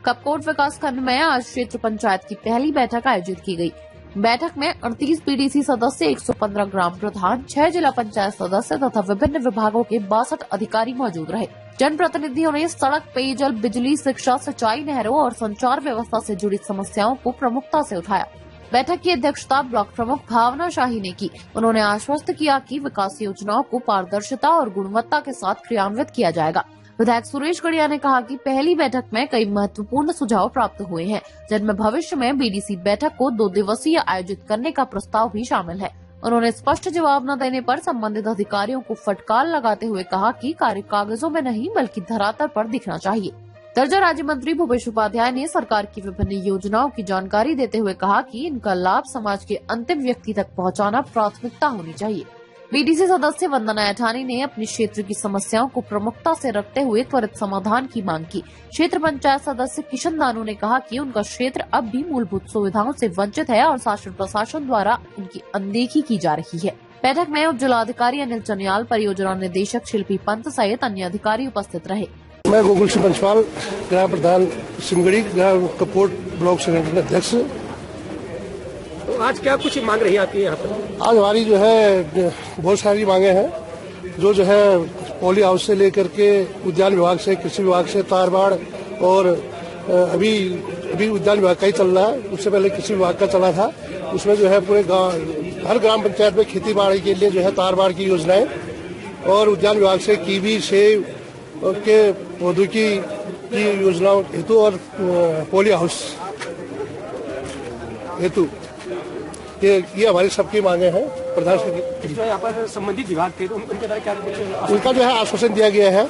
कपकोट विकास खंड में आज क्षेत्र पंचायत की पहली बैठक आयोजित की गई। बैठक में 38 पीडीसी सदस्य, 115 ग्राम प्रधान, 6 जिला पंचायत सदस्य तथा विभिन्न विभागों के 62 अधिकारी मौजूद रहे। जनप्रतिनिधियों ने सड़क, पेयजल, बिजली, शिक्षा, सिंचाई, नहरों और संचार व्यवस्था से जुड़ी समस्याओं को प्रमुखता से उठाया। बैठक की अध्यक्षता ब्लॉक प्रमुख भावना शाही ने की। उन्होंने आश्वस्त किया कि विकास योजनाओं को पारदर्शिता और गुणवत्ता के साथ क्रियान्वित किया जाएगा। विधायक सुरेश गड़िया ने कहा कि पहली बैठक में कई महत्वपूर्ण सुझाव प्राप्त हुए हैं, जिनमें भविष्य में बीडीसी बैठक को 2 दिवसीय आयोजित करने का प्रस्ताव भी शामिल है। उन्होंने स्पष्ट जवाब न देने पर संबंधित अधिकारियों को फटकार लगाते हुए कहा कि कार्य कागजों में नहीं बल्कि धरातल पर दिखना चाहिए। दर्जा राज्य मंत्री भूपेश उपाध्याय ने सरकार की विभिन्न योजनाओं की जानकारी देते हुए कहा कि इनका लाभ समाज के अंतिम व्यक्ति तक पहुंचाना प्राथमिकता होनी चाहिए। बीडीसी सदस्य वंदना ऐठानी ने अपने क्षेत्र की समस्याओं को प्रमुखता से रखते हुए त्वरित समाधान की मांग की। क्षेत्र पंचायत सदस्य किशन दानू ने कहा कि उनका क्षेत्र अब भी मूलभूत सुविधाओं से वंचित है और शासन प्रशासन द्वारा उनकी अनदेखी की जा रही है। बैठक में उपजिलाधिकारी अनिल चनियाल, परियोजना निदेशक शिल्पी पंत सहित अन्य अधिकारी उपस्थित रहे। मैं गोकुल सिंह पंचवाल, ग्राम प्रधान सिमगड़ी, ग्राम कपकोट ब्लॉक संगठन अध्यक्ष। तो आज क्या कुछ मांग रही है आपकी यहाँ पर? आज हमारी जो है बहुत सारी मांगे हैं, जो है पॉली हाउस से लेकर के उद्यान विभाग से, कृषि विभाग से, तारबाड़ और अभी उद्यान विभाग का ही चल रहा है। उससे पहले कृषि विभाग का चला था। उसमें जो है पूरे गाँव, हर ग्राम पंचायत में खेती बाड़ी के लिए जो है तारबाड़ की योजनाएं और उद्यान विभाग से कीवी, सेब के पौधों की योजनाओं हेतु और पॉली हाउस हेतु ये हमारी सबकी मांगे हैं। प्रधान जो यहाँ पर संबंधित विभाग थे, तो उनके द्वारा क्या उनका जो है आश्वासन दिया गया है।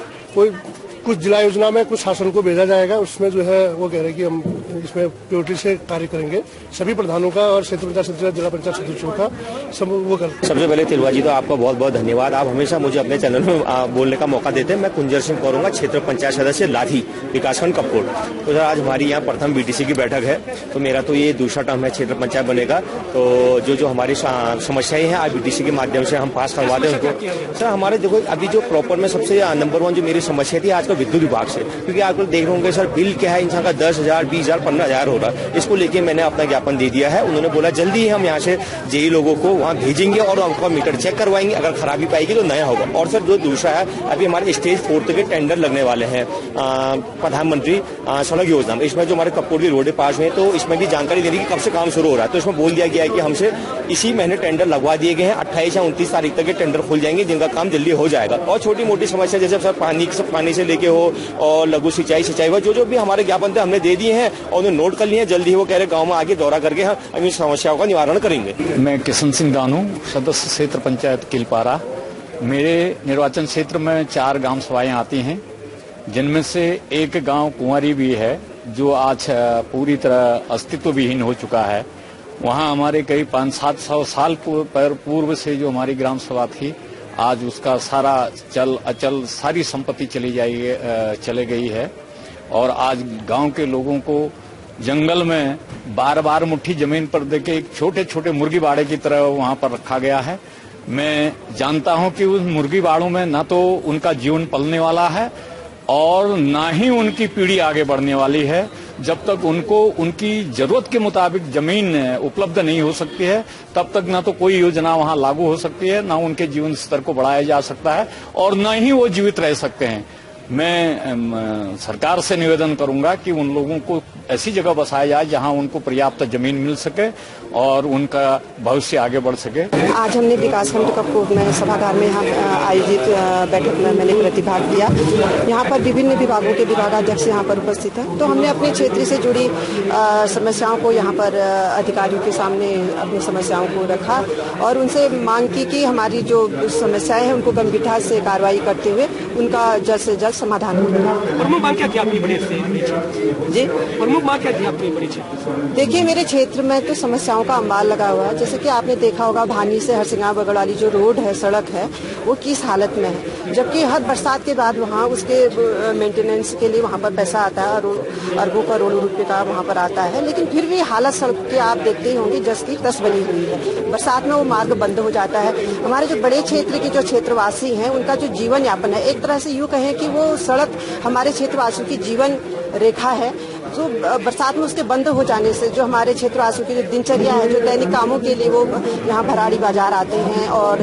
कुछ जिला योजना में कुछ शासन को भेजा जाएगा। उसमें जो है वो कह रहे हैं कि हम इसमें प्रायोरिटी से कार्य करेंगे। सभी प्रधानों का और क्षेत्र पंचायत सदस्य, जिला पंचायत सदस्यों का सब वो करते हैं। सबसे पहले तिलवा जी, तो आपका बहुत बहुत धन्यवाद। आप हमेशा मुझे अपने चैनल में बोलने का मौका देते हैं। मैं कुंजर सिंह करूंगा, क्षेत्र पंचायत सदस्य लाठी, विकासखंड कपकोट। तो सर आज हमारी यहाँ प्रथम बीडीसी की बैठक है। तो मेरा तो ये दूसरा टर्म है, क्षेत्र पंचायत बनेगा। तो जो हमारी समस्याएं हैं आज बीडीसी के माध्यम से हम पास करवा दें उनको। सर हमारे देखो अभी जो प्रॉपर में सबसे नंबर 1 जो मेरी समस्या थी आजकल विद्युत विभाग से, क्योंकि आजकल देख रहे होंगे सर बिल क्या है इंसान का 10,000, 20,000, 15,000 हो रहा है। इसको लेके मैंने अपना ज्ञापन दे दिया है। उन्होंने बोला जल्दी ही हम यहाँ से जेई लोगों को वहाँ भेजेंगे और आपका मीटर चेक करवाएंगे। अगर खराबी पाएगी तो नया होगा। और सर जो दूसरा है, अभी हमारे स्टेज 4 के टेंडर लगने वाले हैं प्रधानमंत्री सड़क योजना में। इसमें जो हमारे कपकोट की रोडें पास हुए, तो इसमें भी जानकारी देने की कब से काम शुरू हो रहा है। तो इसमें बोल दिया गया है कि हमसे इसी महीने टेंडर लगवा दिए गए हैं। 28 या 29 तारीख तक के टेंडर खुल जाएंगे, जिनका काम जल्दी हो जाएगा। और छोटी मोटी समस्या जैसे सर पानी से लेके हो और लघु सिंचाई हुआ, जो भी हमारे ज्ञापन थे हमने दे दिए हैं और उन्हें नोट कर लिए हैं। जल्दी ही वो कह रहे गांव में आगे दौरा करके हम इन समस्याओं का निवारण करेंगे। मैं किशन सिंह दानू, सदस्य क्षेत्र पंचायत किलपारा। मेरे निर्वाचन क्षेत्र में 4 ग्राम सभाएं आती हैं, जिनमें से एक गांव कुंवारी भी है, जो आज पूरी तरह अस्तित्व विहीन हो चुका है। वहां हमारे कई 500-700 साल पूर्व से जो हमारी ग्राम सभा थी, आज उसका सारा चल अचल सारी संपत्ति चले गई है। और आज गांव के लोगों को जंगल में बार मुट्ठी जमीन पर देके एक छोटे छोटे मुर्गी बाड़े की तरह वहां पर रखा गया है। मैं जानता हूं कि उस मुर्गी बाड़ों में ना तो उनका जीवन पलने वाला है और ना ही उनकी पीढ़ी आगे बढ़ने वाली है। जब तक उनको उनकी जरूरत के मुताबिक जमीन उपलब्ध नहीं हो सकती है, तब तक ना तो कोई योजना वहां लागू हो सकती है, ना उनके जीवन स्तर को बढ़ाया जा सकता है और न ही वो जीवित रह सकते हैं। मैं सरकार से निवेदन करूंगा कि उन लोगों को ऐसी जगह बसाया जाए जहां उनको पर्याप्त जमीन मिल सके और उनका भविष्य आगे बढ़ सके। आज हमने विकासखंड कपकोट में सभागार में आयोजित बैठक में मैंने प्रतिभाग किया। यहाँ पर विभिन्न विभागों के विभागाध्यक्ष यहाँ पर उपस्थित हैं। तो हमने अपने क्षेत्र से जुड़ी समस्याओं को यहाँ पर अधिकारियों के सामने अपनी समस्याओं को रखा और उनसे मांग की कि हमारी जो समस्याएं हैं उनको गंभीरता से कार्रवाई करते हुए उनका जल्द से जल्द समाधान हो। प्रमुख मांग क्या थी आपकी बड़ी जी? प्रमुख मांग क्या थी आपकी बड़ी क्षेत्र? देखिए, मेरे क्षेत्र में तो समस्याओं का अंबार लगा हुआ है। जैसे कि आपने देखा होगा, भानी से हरसिंगार बगड़वाली जो रोड है, सड़क है, वो किस हालत में है। जबकि हर बरसात के बाद वहाँ उसके मेंटेनेंस के लिए वहाँ पर पैसा आता है और अरबों करोड़ों रुपए का वहाँ पर आता है, लेकिन फिर भी हालत सड़क की आप देखते ही होंगे जस की तस बनी हुई है। बरसात में वो मार्ग बंद हो जाता है। हमारे जो बड़े क्षेत्र के जो क्षेत्रवासी हैं, उनका जो जीवन यापन है, एक तरह से यूँ कहें कि वो सड़क हमारे क्षेत्रवासियों की जीवन रेखा है। जो बरसात में उसके बंद हो जाने से जो हमारे क्षेत्रवासियों की जो दिनचर्या है, जो दैनिक कामों के लिए वो यहाँ भराड़ी बाजार आते हैं और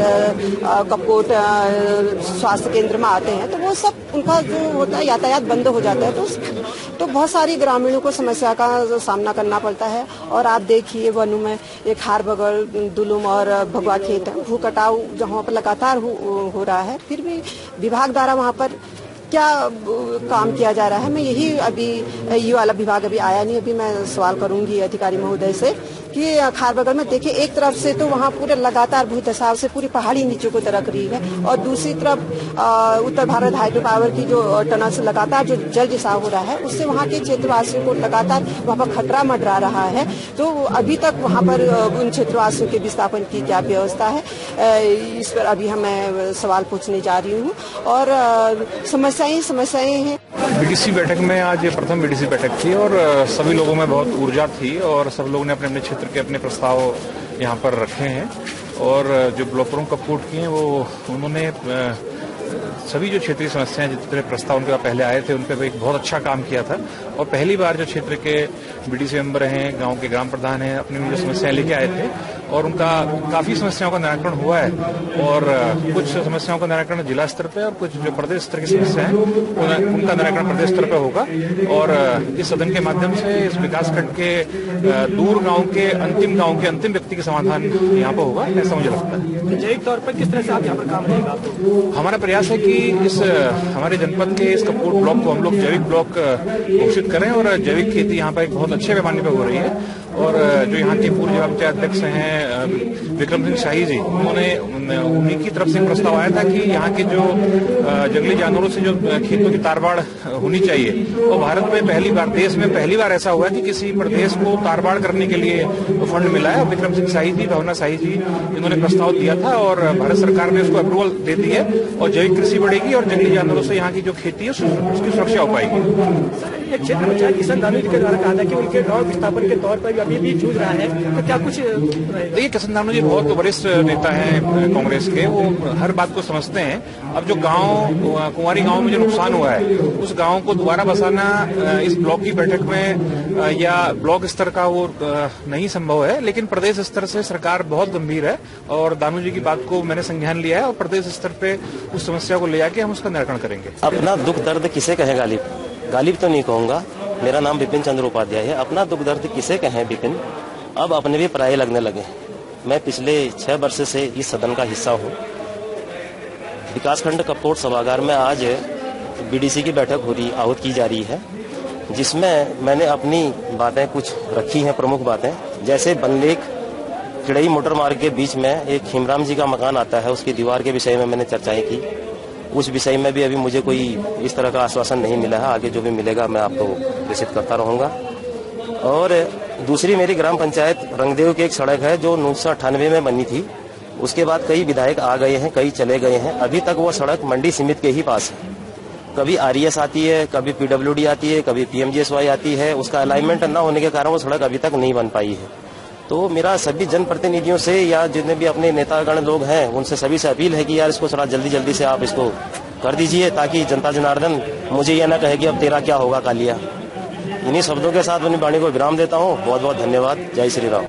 कपकोट स्वास्थ्य केंद्र में आते हैं, तो वो सब उनका जो होता है यातायात बंद हो जाता है, तो बहुत सारी ग्रामीणों को समस्या का सामना करना पड़ता है। और आप देखिए वनु में एक खारबगड़, दुलुम और भगवा खेत है, भू कटाव जहाँ पर लगातार हो रहा है, फिर भी विभाग द्वारा वहाँ पर क्या काम किया जा रहा है। मैं यही अभी ये वाला विभाग अभी आया नहीं, अभी मैं सवाल करूंगी अधिकारी महोदय से कि खारबगड़ में देखिए एक तरफ से तो वहाँ पूरे लगातार भूधसाव से पूरी पहाड़ी नीचे को तरक रही है और दूसरी तरफ उत्तर भारत हाइड्रो पावर की जो टनल से लगातार जो जल रिसाव हो रहा है उससे वहाँ के क्षेत्रवासियों को लगातार वहाँ पर खतरा मंडरा रहा है। तो अभी तक वहाँ पर उन क्षेत्रवासियों के विस्थापन की क्या व्यवस्था है, इस पर अभी मैं सवाल पूछने जा रही हूँ। और समस्याएं हैं। बीडीसी बैठक में आज प्रथम बीडीसी बैठक थी और सभी लोगों में बहुत ऊर्जा थी और सब लोगों ने अपने अपने क्षेत्र के अपने प्रस्ताव यहाँ पर रखे हैं। और जो ब्लॉकरों कपकोट की हैं वो उन्होंने सभी जो क्षेत्रीय समस्याएं जितने प्रस्ताव उनके पहले आए थे उन पर एक बहुत अच्छा काम किया था। और पहली बार जो क्षेत्र के बीडीसी मेंबर हैं, गांव के ग्राम प्रधान हैं, अपनी जो समस्याएं लेके आए थे और उनका काफी समस्याओं का निराकरण हुआ है। और कुछ समस्याओं का निराकरण जिला स्तर पे और कुछ जो प्रदेश स्तर की समस्याएं हैं उनका निराकरण प्रदेश स्तर पे होगा। और इस सदन के माध्यम से इस विकास खंड के दूर गांव के अंतिम व्यक्ति के समाधान यहाँ पे होगा, ऐसा मुझे लगता है। जैविक तौर पर किस तरह से आप यहाँ पर काम रहेगा? हमारा प्रयास है कि इस हमारे जनपद के इस कपकोट ब्लॉक को हम लोग जैविक ब्लॉक घोषित करें और जैविक खेती यहाँ पर एक बहुत अच्छे पैमाने पर हो रही है। और जो यहाँ के पूर्व जिला पंचायत अध्यक्ष हैं विक्रम सिंह शाही जी, उन्हीं की तरफ से प्रस्ताव आया था कि यहाँ के जो जंगली जानवरों से जो खेतों की तारबाड़ होनी चाहिए, और भारत में पहली बार, देश में पहली बार ऐसा हुआ है कि किसी प्रदेश को तारबाड़ करने के लिए फंड मिला है। विक्रम सिंह शाही जी, भावना शाही जी, इन्होंने प्रस्ताव दिया था और भारत सरकार ने उसको अप्रूवल दे दी है और जैविक कृषि बढ़ेगी और जंगली जानवरों से यहाँ की जो खेती है उसकी सुरक्षा हो पाएगी। एक क्षेत्र पंचायत किशन दानू जी के द्वारा कहा था कि उनके गांव विस्थापन के तौर पर अभी भी जूझ रहा है, तो क्या कुछ? देखिए, किशन दानू जी बहुत वरिष्ठ नेता हैं कांग्रेस के, वो हर बात को समझते हैं। अब जो गांव कुंवारी गांव में जो नुकसान हुआ है उस गांव को दोबारा बसाना इस ब्लॉक की बैठक में या ब्लॉक स्तर का वो नहीं संभव है, लेकिन प्रदेश स्तर से सरकार बहुत गंभीर है और दानू जी की बात को मैंने संज्ञान लिया है और प्रदेश स्तर पे उस समस्या को ले जाके हम उसका निराकरण करेंगे। अपना दुख दर्द किसे कहे गालिब तो नहीं कहूंगा, मेरा नाम विपिन चंद्र उपाध्याय है। अपना दुख दर्द किसे कहें विपिन, अब अपने भी पराये लगने लगे। मैं पिछले 6 वर्ष से इस सदन का हिस्सा हूँ। विकासखंड कपकोट सभागार में आज बीडीसी की बैठक आहूत की जा रही है, जिसमें मैंने अपनी बातें कुछ रखी हैं, प्रमुख बातें, जैसे बनलेख चिड़ई मोटर मार्ग के बीच में एक खीमराम जी का मकान आता है, उसकी दीवार के विषय में मैंने चर्चाएं की। उस विषय में भी अभी मुझे कोई इस तरह का आश्वासन नहीं मिला है, आगे जो भी मिलेगा मैं आपको प्रेषित करता रहूंगा। और दूसरी मेरी ग्राम पंचायत रंगदेव की एक सड़क है जो 1998 में बनी थी, उसके बाद कई विधायक आ गए हैं, कई चले गए हैं, अभी तक वो सड़क मंडी समिति के ही पास है। कभी आरईएस आती है, कभी पीडब्ल्यूडी आती है, कभी पीएमजीएसवाई आती है, उसका अलाइनमेंट न होने के कारण वो सड़क अभी तक नहीं बन पाई है। तो मेरा सभी जनप्रतिनिधियों से या जितने भी अपने नेतागण लोग हैं उनसे सभी से अपील है कि यार इसको थोड़ा जल्दी से आप इसको कर दीजिए, ताकि जनता जनार्दन मुझे यह ना कहे कि अब तेरा क्या होगा कालिया। इन्हीं शब्दों के साथ अपनी वाणी को विराम देता हूँ। बहुत बहुत धन्यवाद। जय श्री राम।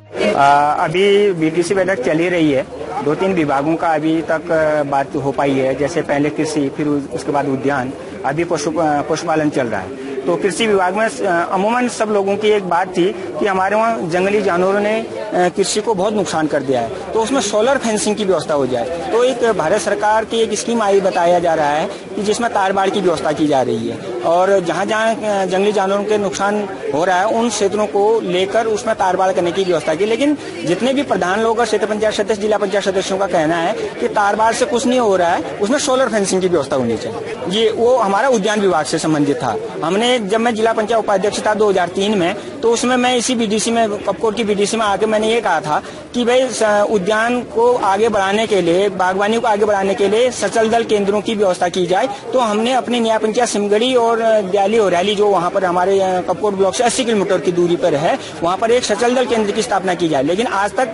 अभी बीडीसी बैठक चली रही है, 2-3 विभागों का अभी तक बात हो पाई है, जैसे पहले कृषि, फिर उसके बाद उद्यान, अभी पशुपालन चल रहा है। तो कृषि विभाग में अमूमन सब लोगों की एक बात थी कि हमारे वहाँ जंगली जानवरों ने कृषि को बहुत नुकसान कर दिया है, तो उसमें सोलर फेंसिंग की व्यवस्था हो जाए। तो एक भारत सरकार की एक स्कीम आई बताया जा रहा है कि जिसमें तारबाड़ की व्यवस्था की जा रही है और जहाँ जहाँ जंगली जानवरों के नुकसान हो रहा है उन क्षेत्रों को लेकर उसमें तारबाड़ करने की व्यवस्था की। लेकिन जितने भी प्रधान लोग और क्षेत्र पंचायत सदस्य, जिला पंचायत सदस्यों का कहना है कि तारबाड़ से कुछ नहीं हो रहा है, उसमें सोलर फेंसिंग की व्यवस्था होनी चाहिए। ये वो हमारा उद्यान विभाग से संबंधित था। हमने जब मैं जिला पंचायत उपाध्यक्ष था 2003 में, तो उसमें मैं इसी बीडीसी में, कपकोट की बीडीसी में आके मैंने ये कहा था कि भाई उद्यान को आगे बढ़ाने के लिए, बागवानी को आगे बढ़ाने के लिए सचल दल केंद्रों की व्यवस्था की जाए। तो हमने अपनी न्याय पंचायत सिमगड़ी और दयाली और रैली, जो वहाँ पर हमारे कपकोट ब्लॉक से 80 किलोमीटर की दूरी पर है, वहाँ पर एक सचल दल केंद्र की स्थापना की जाए। लेकिन आज तक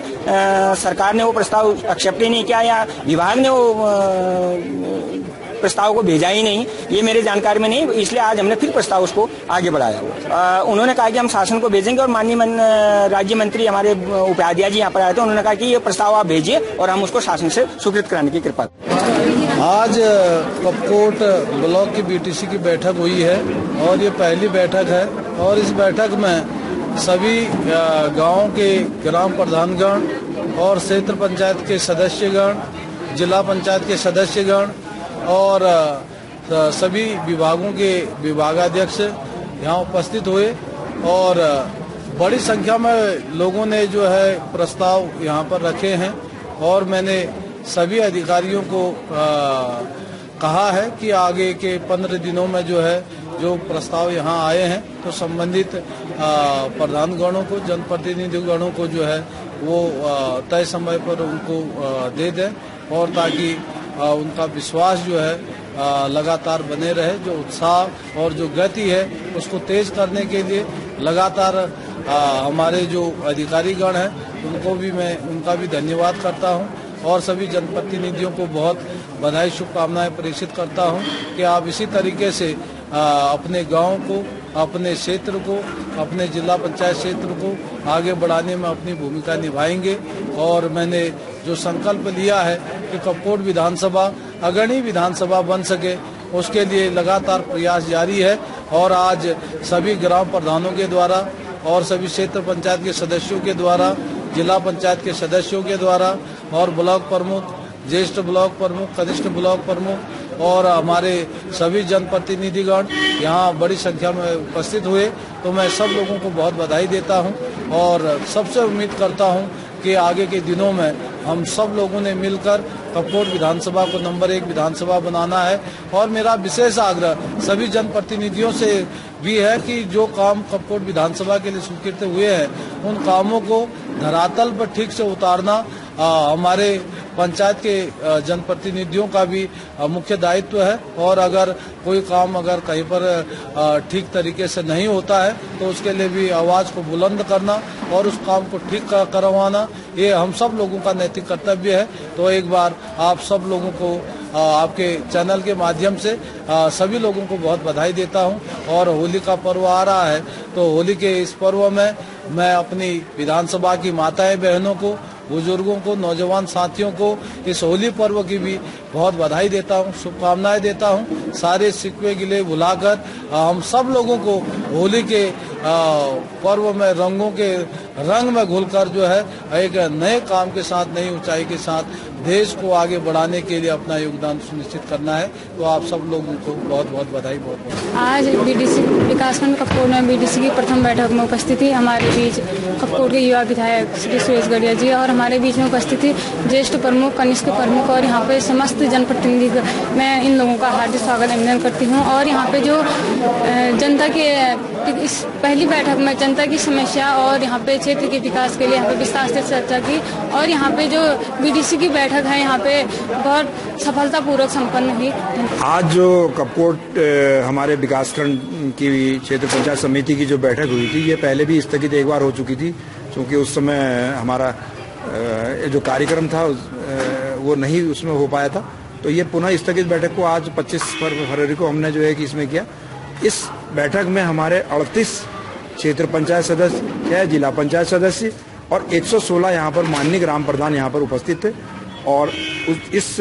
सरकार ने वो प्रस्ताव एक्सेप्ट ही नहीं किया या विभाग ने वो प्रस्ताव को भेजा ही नहीं, ये मेरे जानकारी में नहीं, इसलिए आज हमने फिर प्रस्ताव उसको आगे बढ़ाया। उन्होंने कहा कि हम शासन को भेजेंगे और माननीय राज्य मंत्री हमारे उपाध्याय जी यहाँ पर आए थे, उन्होंने कहा कि ये प्रस्ताव आप भेजिए और हम उसको शासन से स्वीकृत कराने की कृपा। आज कपकोट ब्लॉक की बीटीसी की बैठक हुई है और ये पहली बैठक है और इस बैठक में सभी गांवों के ग्राम प्रधानगण और क्षेत्र पंचायत के सदस्यगण, जिला पंचायत के सदस्यगण और सभी विभागों के विभागाध्यक्ष यहाँ उपस्थित हुए और बड़ी संख्या में लोगों ने जो है प्रस्ताव यहाँ पर रखे हैं और मैंने सभी अधिकारियों को कहा है कि आगे के 15 दिनों में जो है जो प्रस्ताव यहाँ आए हैं तो संबंधित प्रधानगणों को, जनप्रतिनिधिगणों को जो है वो तय समय पर उनको दे दें और ताकि उनका विश्वास जो है लगातार बने रहे। जो उत्साह और जो गति है उसको तेज करने के लिए लगातार हमारे जो अधिकारीगण हैं उनका भी धन्यवाद करता हूं और सभी जनप्रतिनिधियों को बहुत बधाई शुभकामनाएं प्रेषित करता हूं कि आप इसी तरीके से अपने गांव को, अपने क्षेत्र को, अपने जिला पंचायत क्षेत्र को आगे बढ़ाने में अपनी भूमिका निभाएंगे। और मैंने जो संकल्प लिया है कि कपकोट विधानसभा अग्रणी विधानसभा बन सके, उसके लिए लगातार प्रयास जारी है और आज सभी ग्राम प्रधानों के द्वारा और सभी क्षेत्र पंचायत के सदस्यों के द्वारा, जिला पंचायत के सदस्यों के द्वारा और ब्लॉक प्रमुख, ज्येष्ठ ब्लॉक प्रमुख, कनिष्ठ ब्लॉक प्रमुख और हमारे सभी जनप्रतिनिधिगण यहाँ बड़ी संख्या में उपस्थित हुए। तो मैं सब लोगों को बहुत बधाई देता हूँ और सबसे उम्मीद करता हूँ कि आगे के दिनों में हम सब लोगों ने मिलकर कपकोट विधानसभा को नंबर 1 विधानसभा बनाना है। और मेरा विशेष आग्रह सभी जनप्रतिनिधियों से भी है कि जो काम कपकोट विधानसभा के लिए स्वीकृत हुए हैं उन कामों को धरातल पर ठीक से उतारना हमारे पंचायत के जनप्रतिनिधियों का भी मुख्य दायित्व है। और अगर कोई काम अगर कहीं पर ठीक तरीके से नहीं होता है तो उसके लिए भी आवाज को बुलंद करना और उस काम को ठीक करवाना, ये हम सब लोगों का नैतिक कर्तव्य है। तो एक बार आप सब लोगों को आपके चैनल के माध्यम से सभी लोगों को बहुत बधाई देता हूं। और होली का पर्व आ रहा है तो होली के इस पर्व में मैं अपनी विधानसभा की माताएं बहनों को, बुजुर्गों को, नौजवान साथियों को इस होली पर्व की भी बहुत बधाई देता हूं, शुभकामनाएं देता हूं। सारे शिकवे गिले भुलाकर हम सब लोगों को होली के पर्व में रंगों के रंग में घुलकर जो है एक नए काम के साथ, नई ऊंचाई के साथ देश को आगे बढ़ाने के लिए अपना योगदान सुनिश्चित करना है। तो आप सब लोगों को बहुत बहुत बधाई। बहुत आज बीडीसी विकासखंड कपकोट में बीडीसी की प्रथम बैठक में उपस्थित थी हमारे बीच कपकोट के युवा विधायक श्री सुरेश गढ़िया जी और हमारे बीच में उपस्थित थी ज्येष्ठ प्रमुख, कनिष्ठ प्रमुख और यहाँ पे समस्त जनप्रतिनिधि। मैं इन लोगों का हार्दिक स्वागत अभिनंदन करती हूँ। और यहाँ पे जो जनता के इस पहली बैठक में जनता की समस्या और यहाँ पे क्षेत्र के विकास के लिए यहाँ पे विस्तार से चर्चा की और यहाँ पे जो बीडीसी की बैठक है यहाँ पे बहुत सफलतापूर्वक संपन्न हुई। आज जो कपकोट हमारे विकासखंड की क्षेत्र पंचायत समिति की जो बैठक हुई थी, ये पहले भी स्थगित एक बार हो चुकी थी क्योंकि उस समय हमारा जो कार्यक्रम था वो नहीं उसमें हो पाया था। तो ये पुनः स्थगित बैठक को आज 25 फरवरी को हमने जो है कि इसमें किया। इस बैठक में हमारे 38 क्षेत्र पंचायत सदस्य, जिला पंचायत सदस्य और 116 यहाँ पर माननीय ग्राम प्रधान यहाँ पर उपस्थित थे। और इस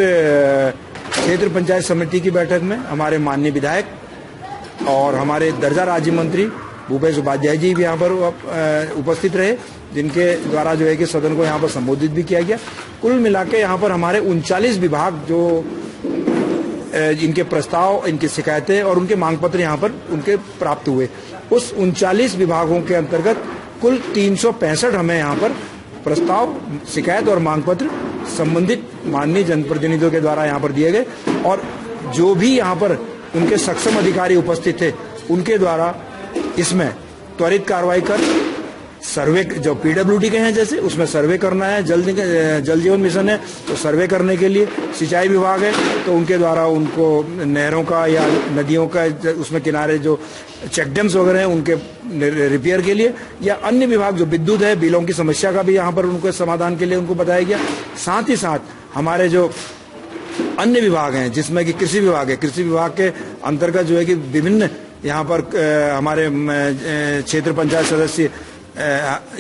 क्षेत्र पंचायत समिति की बैठक में हमारे माननीय विधायक और हमारे दर्जा राज्य मंत्री भूपेश उपाध्याय जी भी यहाँ पर उपस्थित रहे, जिनके द्वारा जो है कि सदन को यहाँ पर संबोधित भी किया गया। कुल मिला के यहाँ पर हमारे 39 विभाग जो इनके प्रस्ताव, इनकी शिकायतें और उनके मांग पत्र यहाँ पर उनके प्राप्त हुए। उस 39 विभागों के अंतर्गत कुल 365 हमें यहाँ पर प्रस्ताव, शिकायत और मांग पत्र संबंधित माननीय जनप्रतिनिधियों के द्वारा यहाँ पर दिए गए। और जो भी यहाँ पर उनके सक्षम अधिकारी उपस्थित थे उनके द्वारा इसमें त्वरित कार्रवाई कर सर्वे, जो पीडब्ल्यूडी के हैं जैसे उसमें सर्वे करना है, जल जीवन मिशन है तो सर्वे करने के लिए, सिंचाई विभाग है तो उनके द्वारा उनको नहरों का या नदियों का उसमें किनारे जो चेक डैम्स वगैरह हैं उनके रिपेयर के लिए, या अन्य विभाग जो विद्युत है, बिलों की समस्या का भी यहाँ पर उनको समाधान के लिए उनको बताया गया। साथ ही साथ हमारे जो अन्य विभाग हैं जिसमें कि कृषि विभाग है। कृषि विभाग के अंतर्गत जो है कि विभिन्न यहाँ पर हमारे क्षेत्र पंचायत सदस्य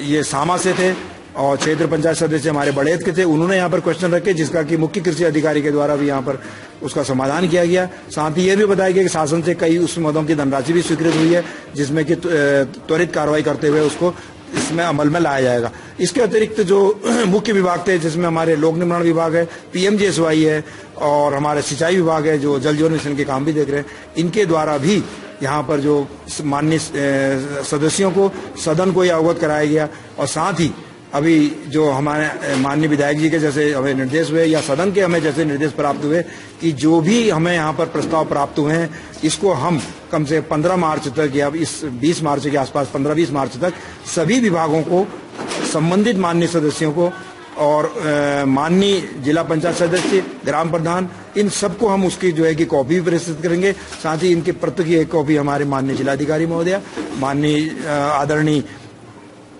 ये सामा से थे और क्षेत्र पंचायत सदस्य हमारे बड़ेत के थे। उन्होंने यहाँ पर क्वेश्चन रखे जिसका कि मुख्य कृषि अधिकारी के द्वारा भी यहाँ पर उसका समाधान किया गया। साथ ही ये भी बताया गया कि शासन से कई उस मदों की धनराशि भी स्वीकृत हुई है जिसमें कि त्वरित कार्रवाई करते हुए उसको इसमें अमल में लाया जाएगा। इसके अतिरिक्त जो मुख्य विभाग थे जिसमें हमारे लोक निर्माण विभाग है, PMGSY है और हमारे सिंचाई विभाग है जो जल जीवन मिशन के काम भी देख रहे हैं, इनके द्वारा भी यहाँ पर जो माननीय सदस्यों को सदन को अवगत कराया गया। और साथ ही अभी जो हमारे माननीय विधायक जी के जैसे हमें निर्देश हुए या सदन के हमें जैसे निर्देश प्राप्त हुए कि जो भी हमें यहाँ पर प्रस्ताव प्राप्त हुए हैं इसको हम कम से 15 मार्च तक या इस 20 मार्च के आसपास 15-20 मार्च तक सभी विभागों को, संबंधित माननीय सदस्यों को और माननीय जिला पंचायत सदस्य, ग्राम प्रधान, इन सबको हम उसकी जो है कि कॉपी भी प्रस्तुत करेंगे। साथ ही इनकी प्रति की एक कॉपी हमारे माननीय जिलाधिकारी महोदय, माननीय आदरणीय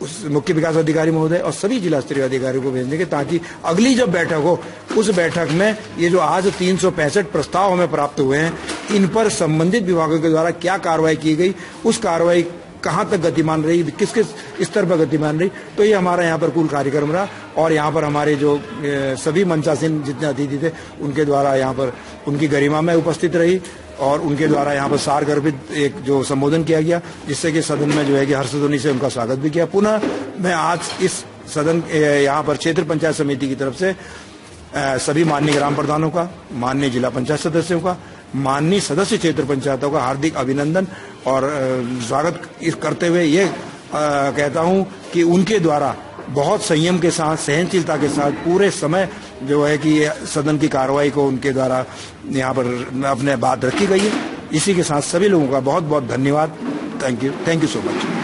उस मुख्य विकास अधिकारी महोदय और सभी जिला स्तरीय अधिकारियों को भेजने के, ताकि अगली जब बैठक हो उस बैठक में ये जो आज 365 प्रस्ताव हमें प्राप्त हुए हैं इन पर संबंधित विभागों के द्वारा क्या कार्रवाई की गई, उस कार्रवाई कहाँ तक गतिमान रही, किस किस स्तर पर गतिमान रही। तो ये हमारा यहाँ पर कुल कार्यक्रम रहा और यहाँ पर हमारे जो सभी मंचासीन जितने अतिथि थे उनके द्वारा यहाँ पर उनकी गरिमा में उपस्थित रही और उनके द्वारा यहाँ पर सारगर्भित एक जो संबोधन किया गया जिससे कि सदन में जो है कि हर्षध्वनि से उनका स्वागत भी किया। पुनः मैं आज इस सदन यहाँ पर क्षेत्र पंचायत समिति की तरफ से सभी माननीय ग्राम प्रधानों का, माननीय जिला पंचायत सदस्यों का, माननीय सदस्य क्षेत्र पंचायतों का हार्दिक अभिनंदन और स्वागत करते हुए ये कहता हूँ कि उनके द्वारा बहुत संयम के साथ, सहनशीलता के साथ पूरे समय जो है कि सदन की कार्रवाई को उनके द्वारा यहाँ पर अपने बात रखी गई है। इसी के साथ सभी लोगों का बहुत बहुत धन्यवाद। Thank you so much.